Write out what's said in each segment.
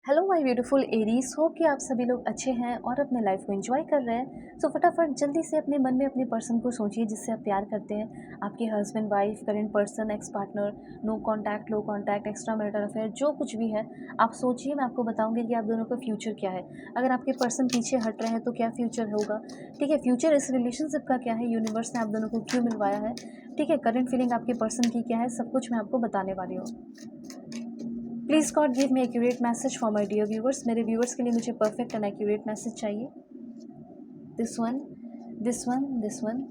Hello my beautiful Aries, hope कि आप सभी लोग अच्छे हैं और अपने लाइफ को एंजॉय कर रहे हैं। सो फटाफट जल्दी से अपने मन में अपने पर्सन को सोचिए जिससे आप प्यार करते हैं। आपके husband, wife, current person, ex partner, no contact, low contact, extramarital affair, जो कुछ भी है आप सोचिए। मैं आपको बताऊंगी कि आप दोनों का फ्यूचर क्या है। अगर आपके पर्सन पीछे हट रहे हैं तो क्या फ्यूचर होगा, ठीक है। फ्यूचर इस रिलेशनशिप का क्या है, यूनिवर्स ने आप दोनों को क्यों मिलवाया है, ठीक है। करंट फीलिंग आपके पर्सन की क्या है, सब कुछ मैं आपको बताने वाली हूँ। Please God give me accurate message for my dear viewers. मेरे व्यूवर्स के लिए मुझे परफेक्ट एंड एक्यूरेट मैसेज चाहिए। This one, this one, this one.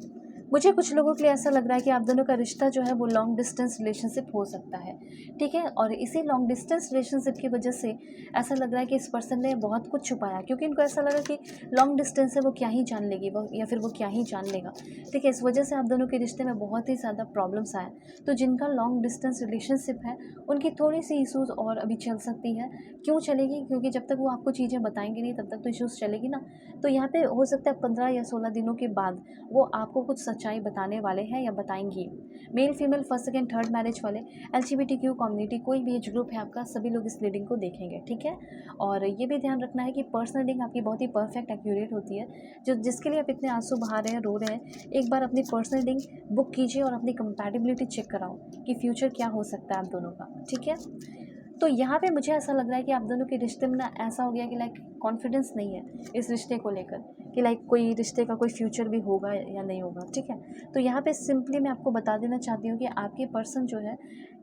मुझे कुछ लोगों के लिए ऐसा लग रहा है कि आप दोनों का रिश्ता जो है वो लॉन्ग डिस्टेंस रिलेशनशिप हो सकता है, ठीक है। और इसी लॉन्ग डिस्टेंस रिलेशनशिप की वजह से ऐसा लग रहा है कि इस पर्सन ने बहुत कुछ छुपाया, क्योंकि इनको ऐसा लगा कि लॉन्ग डिस्टेंस है, वो क्या ही जान लेगी वो, या फिर वो क्या ही जान लेगा, ठीक है। इस वजह से आप दोनों के रिश्ते में बहुत ही ज़्यादा प्रॉब्लम्स आए। तो जिनका लॉन्ग डिस्टेंस रिलेशनशिप है उनकी थोड़ी सी इशूज़ और अभी चल सकती है। क्यों चलेगी, क्योंकि जब तक वो आपको चीज़ें बताएंगे नहीं तब तक तो इशूज़ चलेगी ना। तो यहाँ पे हो सकता है 15 या 16 दिनों के बाद वो आपको कुछ सच्चाई बताने वाले हैं या बताएंगी। Male, female, first, second, third marriage वाले, LGBTQ कम्युनिटी, कोई भी एज ग्रुप है आपका, सभी लोग इस रीडिंग को देखेंगे, ठीक है। और ये भी ध्यान रखना है कि पर्सनल रीडिंग आपकी बहुत ही परफेक्ट एक्यूरेट होती है। जो जिसके लिए आप इतने आंसू बहा रहे हैं, रो रहे हैं, एक बार अपनी पर्सनल रीडिंग बुक कीजिए और अपनी कंपैटिबिलिटी चेक कराओ कि फ्यूचर क्या हो सकता है आप दोनों का, ठीक है। तो यहाँ पे मुझे ऐसा लग रहा है कि आप दोनों के रिश्ते में ना ऐसा हो गया कि लाइक कॉन्फिडेंस नहीं है इस रिश्ते को लेकर, कि लाइक कोई रिश्ते का कोई फ्यूचर भी होगा या नहीं होगा, ठीक है। तो यहाँ पे सिंपली मैं आपको बता देना चाहती हूँ कि आपके पर्सन जो है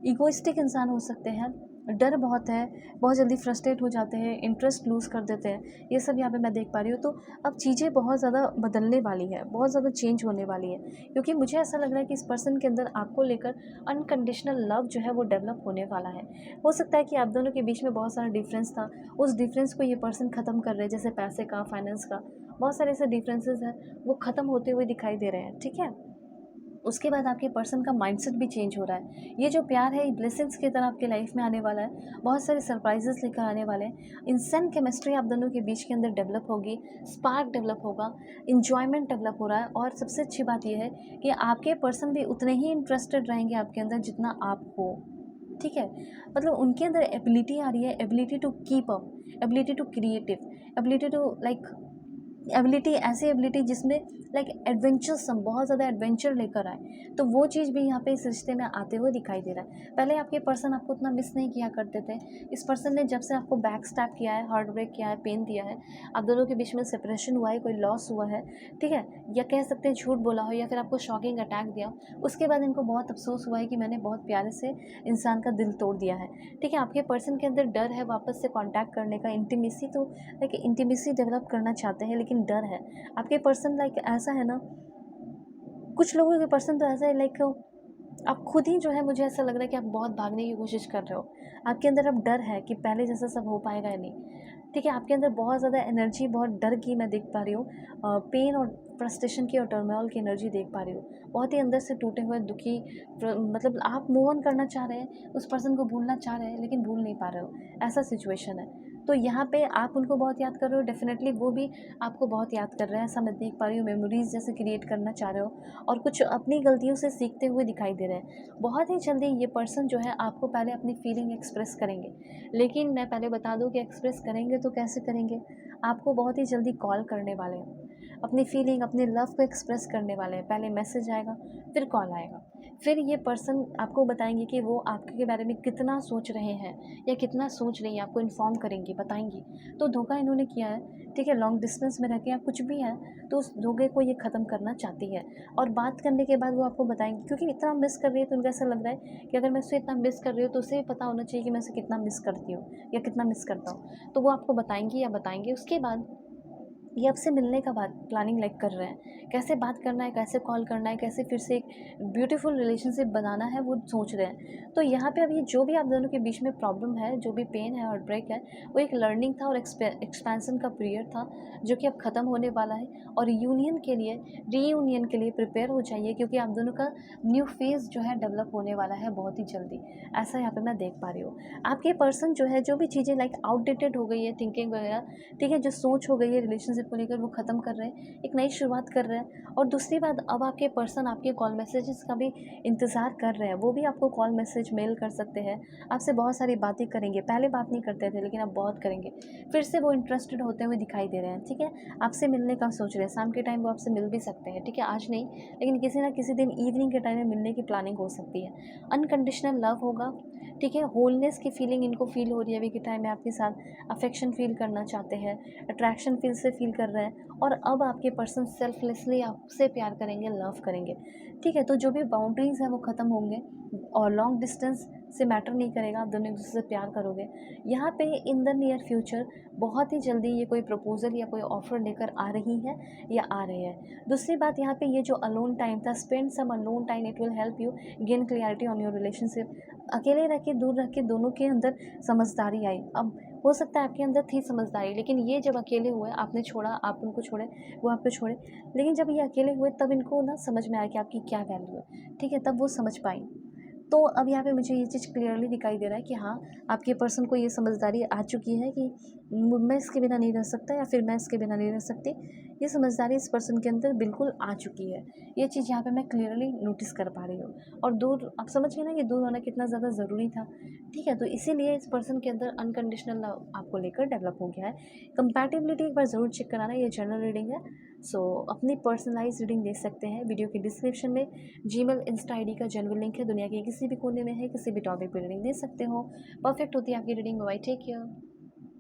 इगोइस्टिक इंसान हो सकते हैं। डर बहुत है, बहुत जल्दी फ्रस्ट्रेट हो जाते हैं, इंटरेस्ट लूज़ कर देते हैं, ये सब यहाँ पे मैं देख पा रही हूँ। तो अब चीज़ें बहुत ज़्यादा बदलने वाली है, बहुत ज़्यादा चेंज होने वाली है, क्योंकि मुझे ऐसा लग रहा है कि इस पर्सन के अंदर आपको लेकर अनकंडीशनल लव जो है वो डेवलप होने वाला है। हो सकता है कि आप दोनों के बीच में बहुत सारा डिफरेंस था, उस डिफरेंस को ये पर्सन ख़त्म कर रहे हैं, जैसे पैसे का, फाइनेंस का, बहुत सारे ऐसे डिफरेंसेस हैं वो ख़त्म होते हुए दिखाई दे रहे हैं, ठीक है। उसके बाद आपके पर्सन का माइंडसेट भी चेंज हो रहा है। ये जो प्यार है ये ब्लेसिंग्स की तरह आपके लाइफ में आने वाला है, बहुत सारे सरप्राइजेस लेकर आने वाले हैं। इंसान केमिस्ट्री आप दोनों के बीच के अंदर डेवलप होगी, स्पार्क डेवलप होगा, इंजॉयमेंट डेवलप हो रहा है। और सबसे अच्छी बात यह है कि आपके पर्सन भी उतने ही इंटरेस्टेड रहेंगे आपके अंदर जितना आप हो, ठीक है। मतलब उनके अंदर एबिलिटी आ रही है, ability to keep up, ability to creative, ability to like, ability, ऐसी एबिलिटी जिसमें लाइक एडवेंचरसम, बहुत ज़्यादा एडवेंचर लेकर आए। तो वो चीज़ भी यहाँ पे इस रिश्ते में आते हुए दिखाई दे रहा है। पहले आपके पर्सन आपको उतना मिस नहीं किया करते थे। इस पर्सन ने जब से आपको बैक स्टैप किया है, हार्ट ब्रेक किया है, पेन दिया है, आप दोनों के बीच में सेपरेशन हुआ है, कोई लॉस हुआ है, ठीक है, या कह सकते हैं झूठ बोला हो, या फिर आपको शॉकिंग अटैक दिया हो, उसके बाद इनको बहुत अफसोस हुआ है कि मैंने बहुत प्यारे से इंसान का दिल तोड़ दिया है, ठीक है। आपके पर्सन के अंदर डर है वापस से कॉन्टैक्ट करने का, इंटीमेसी, तो लाइक इंटीमेसी डेवलप करना चाहते हैं लेकिन डर है। आपके पर्सन लाइक ऐसा है ना, कुछ लोगों के पर्सन तो ऐसा है लाइक आप खुद ही जो है, मुझे ऐसा लग रहा है कि आप बहुत भागने की कोशिश कर रहे हो। आपके अंदर अब डर है कि पहले जैसा सब हो पाएगा या नहीं, ठीक है। आपके अंदर बहुत ज़्यादा एनर्जी, बहुत डर की मैं देख पा रही हूँ, पेन और फ्रस्ट्रेशन की और टर्मोइल की एनर्जी देख पा रही हूँ। बहुत ही अंदर से टूटे हुए, दुखी, मतलब आप मूव ऑन करना चाह रहे हैं, उस पर्सन को भूलना चाह रहे हैं लेकिन भूल नहीं पा रहे हो, ऐसा सिचुएशन है। तो यहाँ पे आप उनको बहुत याद कर रहे हो, डेफिनेटली वो भी आपको बहुत याद कर रहे हैं, ऐसा मैं देख पा रही हूँ। मेमोरीज जैसे क्रिएट करना चाह रहे हो और कुछ अपनी गलतियों से सीखते हुए दिखाई दे रहे हैं। बहुत ही जल्दी ये पर्सन जो है आपको पहले अपनी फीलिंग एक्सप्रेस करेंगे, लेकिन मैं पहले बता दूं कि एक्सप्रेस करेंगे तो कैसे करेंगे। आपको बहुत ही जल्दी कॉल करने वाले हैं, अपनी फीलिंग, अपने लव को एक्सप्रेस करने वाले हैं। पहले मैसेज आएगा, फिर कॉल आएगा, फिर ये पर्सन आपको बताएंगे कि वो आपके बारे में कितना सोच रहे हैं या कितना सोच रही हैं, आपको इन्फॉर्म करेंगी, बताएंगी। तो धोखा इन्होंने किया है, ठीक है। लॉन्ग डिस्टेंस में रह के या कुछ भी है तो उस धोखे को ये ख़त्म करना चाहती है। और बात करने के बाद वो आपको बताएंगी, क्योंकि इतना मिस कर रही है तो उनको ऐसा लग रहा है कि अगर मैं उसे इतना मिस कर रही हूँ तो उसे भी पता होना चाहिए कि मैं उसे कितना मिस करती हूँ या कितना मिस करता हूँ। तो वो आपको बताएंगी या बताएंगे। उसके बाद ये आपसे मिलने का बाद प्लानिंग लाइक कर रहे हैं, कैसे बात करना है, कैसे कॉल करना है, कैसे फिर से एक ब्यूटीफुल रिलेशनशिप बनाना है, वो सोच रहे हैं। तो यहाँ पे अभी जो भी आप दोनों के बीच में प्रॉब्लम है, जो भी पेन है, हार्ट ब्रेक है, वो एक लर्निंग था और एक्सपेंसन का पीरियड था जो कि अब ख़त्म होने वाला है। और यूनियन के लिए, रीयूनियन के लिए प्रिपेयर हो जाइए, क्योंकि आप दोनों का न्यू फेज़ जो है डेवलप होने वाला है बहुत ही जल्दी, ऐसा यहाँ पर मैं देख पा रही हूँ। आपके पर्सन जो है, जो भी चीज़ें लाइक आउटडेटेड हो गई है, थिंकिंग वगैरह, ठीक है, जो सोच हो गई है रिलेशनशिप रिलेशनशिप को लेकर वो ख़त्म कर रहे हैं, एक नई शुरुआत कर रहे हैं। और दूसरी बात, अब आपके पर्सन आपके कॉल मैसेजेस का भी इंतज़ार कर रहे हैं, वो भी आपको कॉल मैसेज मेल कर सकते हैं, आपसे बहुत सारी बातें करेंगे। पहले बात नहीं करते थे लेकिन अब बहुत करेंगे, फिर से वो इंटरेस्टेड होते हुए दिखाई दे रहे हैं, ठीक है। आपसे मिलने का सोच रहे हैं, शाम के टाइम वो आपसे मिल भी सकते हैं, ठीक है, आज नहीं लेकिन किसी ना किसी दिन इवनिंग के टाइम में मिलने की प्लानिंग हो सकती है। अनकंडीशनल लव होगा, ठीक है, होलनेस की फीलिंग इनको फील हो रही है अभी के टाइम में आपके साथ, अफेक्शन फील करना चाहते हैं, अट्रैक्शन फील से फील कर रहे हैं, और अब आपके पर्सन सेल्फलेसली आपसे प्यार करेंगे, लव करेंगे, ठीक है। तो जो भी बाउंड्रीज़ हैं वो ख़त्म होंगे, और लॉन्ग डिस्टेंस से मैटर नहीं करेगा, आप दोनों एक दूसरे से प्यार करोगे। यहाँ पे इन द नियर फ्यूचर बहुत ही जल्दी ये कोई प्रपोजल या कोई ऑफ़र लेकर आ रही है या आ रहे हैं। दूसरी बात, यहाँ पे ये जो अलोन टाइम था, spend some alone time, it will help you gain clarity on your relationship. अकेले रह के, दूर रह के दोनों के अंदर समझदारी आई। अब हो सकता है आपके अंदर थी समझदारी, लेकिन ये जब अकेले हुए, आपने छोड़ा, आप उनको छोड़े, वो आपको छोड़े, लेकिन जब ये अकेले हुए तब इनको ना समझ में आया कि आपकी क्या वैल्यू है, ठीक है, तब वो समझ पाई। तो अब यहाँ पे मुझे ये चीज़ क्लियरली दिखाई दे रहा है कि हाँ, आपके पर्सन को ये समझदारी आ चुकी है कि मैं इसके बिना नहीं रह सकता, या फिर मैं इसके बिना नहीं रह सकती। ये समझदारी इस पर्सन के अंदर बिल्कुल आ चुकी है। ये चीज़ यहाँ पे मैं क्लियरली नोटिस कर पा रही हूँ। और दूर, आप समझ गए ना कि दूर होना कितना ज़्यादा ज़रूरी था, ठीक है। तो इसीलिए इस पर्सन के अंदर अनकंडीशनल लव आपको लेकर डेवलप हो गया है। कंपैटिबिलिटी एक बार ज़रूर चेक कराना, ये जनरल रीडिंग है। सो अपनी पर्सनलाइज रीडिंग दे सकते हैं। वीडियो के डिस्क्रिप्शन में जीमेल, इंस्टा आईडी का जेन्युइन लिंक है। दुनिया के किसी भी कोने में है, किसी भी टॉपिक पर रीडिंग दे सकते हो। परफेक्ट होती है आपकी रीडिंग। Bye, take care.